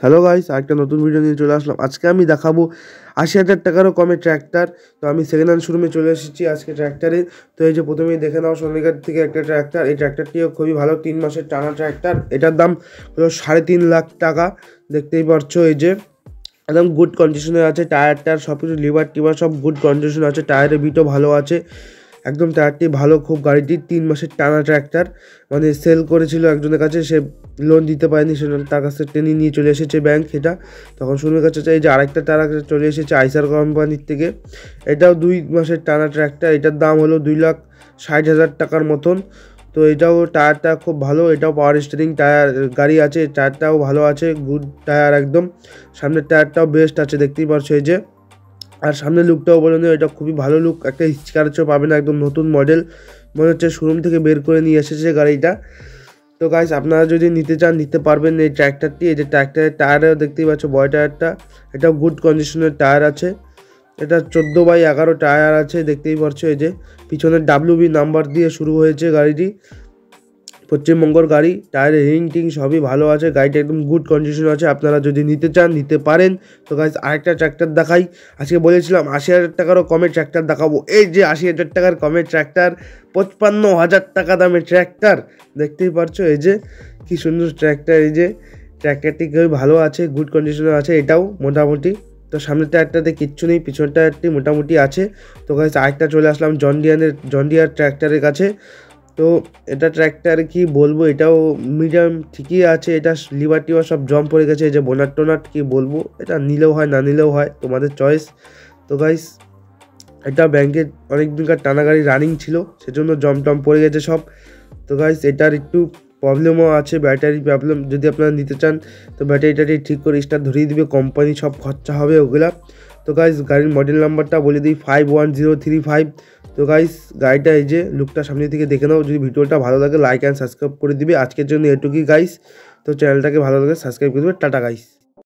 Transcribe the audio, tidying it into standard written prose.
Hello guys, একটা নতুন video নিয়ে চলে আসলাম। আজকে আমি দেখাবো ৮০,০০০ টাকারও কমে ট্র্যাক্টর। তো আমি সেকেন্ড হ্যান্ড শোরুমে চলে এসেছি আজকে ট্র্যাক্টরে। তো এই যে প্রথমেই দেখে নাও সোনালিকার থেকে একটা ট্র্যাক্টর। এই ট্র্যাক্টরটিও খুবই ভালো, 3 মাসের টানা ট্র্যাক্টর। এটার দাম হলো ৩.৫ লাখ টাকা। দেখতেই পাচ্ছ এই যে একদম গুড কন্ডিশনে আছে। টায়ারটার সব কিছু লিভার টিভার সব গুড কন্ডিশনে আছে। টায়ারের বিটও ভালো আছে, একদম টায়ারটি ভালো খুব। গাড়িটি 3 মাসের টানা ট্র্যাক্টর, মানে সেল করেছিল একজনের কাছে, সে লোন দিতে পারেনি, সে তার কাছে টেনে নিয়ে চলে এসেছে ব্যাংক। এটা তখন শুনে কাছে এই যে আরেকটা টানা চলে এসেছে আইসার কোম্পানির থেকে। এটাও 2 মাসের টানা ট্র্যাক্টর। এটার দাম হলো 2,60,000 টাকার মতন। তো এটাও টায়ারটা খুব ভালো, এটাও পাওয়ার স্টিয়ারিং টায়ার গাড়ি আছে। টায়ারটাও ভালো আছে, গুড টায়ার একদম। সামনের টায়ারটাও বেস্ট আছে, দেখতেই পাচ্ছ এই যে। আর সামনের লুকটাও বলে নিও, এটা খুবই ভালো লুক, একটা স্ক্র্যাচও পাবে না, একদম নতুন মডেল মনে হচ্ছে, শোরুম থেকে বের করে নিয়ে এসেছে গাড়িটা। তো গাইস, আপনারা যদি নিতে চান নিতে পারবেন এই ট্র্যাক্টরটি। এই যে ট্র্যাক্টরের টায়ারও দেখতেই পাচ্ছ, বয় টায়ারটা, এটাও গুড কন্ডিশনের টায়ার আছে। এটা 14/11 টায়ার আছে, দেখতেই পাচ্ছ এই যে। পিছনের WB নাম্বার দিয়ে শুরু হয়েছে গাড়িটি, পশ্চিমবঙ্গর গাড়ি। টায়ারের রিং টিং সবই ভালো আছে, গাড়িটা একদম গুড কন্ডিশন আছে। আপনারা যদি নিতে চান নিতে পারেন। তো গাইস, আরেকটা ট্র্যাক্টর দেখাই। আজকে বলেছিলাম ৮০,০০০ টাকারও কমে ট্র্যাক্টর দেখাবো। এই যে ৮০,০০০ টাকার কমে ট্র্যাক্টর, ৫৫,০০০ টাকা দামের ট্র্যাক্টর। দেখতেই পাচ্ছ এই যে কি সুন্দর ট্র্যাক্টর। এই যে ট্র্যাক্টরটি খুবই ভালো আছে, গুড কন্ডিশনে আছে এটাও মোটামুটি। তো সামনের টায়ারটাতে কিচ্ছু নেই, পিছনের টায়ারটি মোটামুটি আছে। তো গাইস, আরেকটা চলে আসলাম জন ডিয়ার ট্র্যাক্টরের কাছে। তো এটা ট্র্যাক্টর কি বলবো, এটাও মিডিয়াম ঠিকই আছে। এটা লিভার টিভার সব জম পড়ে গেছে, এই যে বোনাট টোনাট কি বলবো, এটা নিলেও হয় না নিলেও হয়, তোমাদের চয়েস। তো গাইস, এটা ব্যাংকের অনেক দিনকার টানা গাড়ি রানিং ছিল, সেজন্য জম টম পড়ে গেছে সব। তো গাইস, এটার একটু প্রবলেমও আছে, ব্যাটারি প্রবলেম। যদি আপনারা নিতে চান তো ব্যাটারিটাটি ঠিক করে স্টার্ট ধরিয়ে দিবে কোম্পানি, সব খরচা হবে ওগুলা। তো গাইস, গাড়ির মডেল নাম্বারটা বলে দিই 51035। তো গাইস, গাড়িটা এই যে লুকটা সামনে থেকে দেখে নাও। যদি ভিডিওটা ভালো লাগে লাইক অ্যান্ড সাবস্ক্রাইব করে দিবে। আজকের জন্য এটুকুই গাইস। তো চ্যানেলটাকে ভালো লাগে সাবস্ক্রাইব করে দেবে। Tata guys.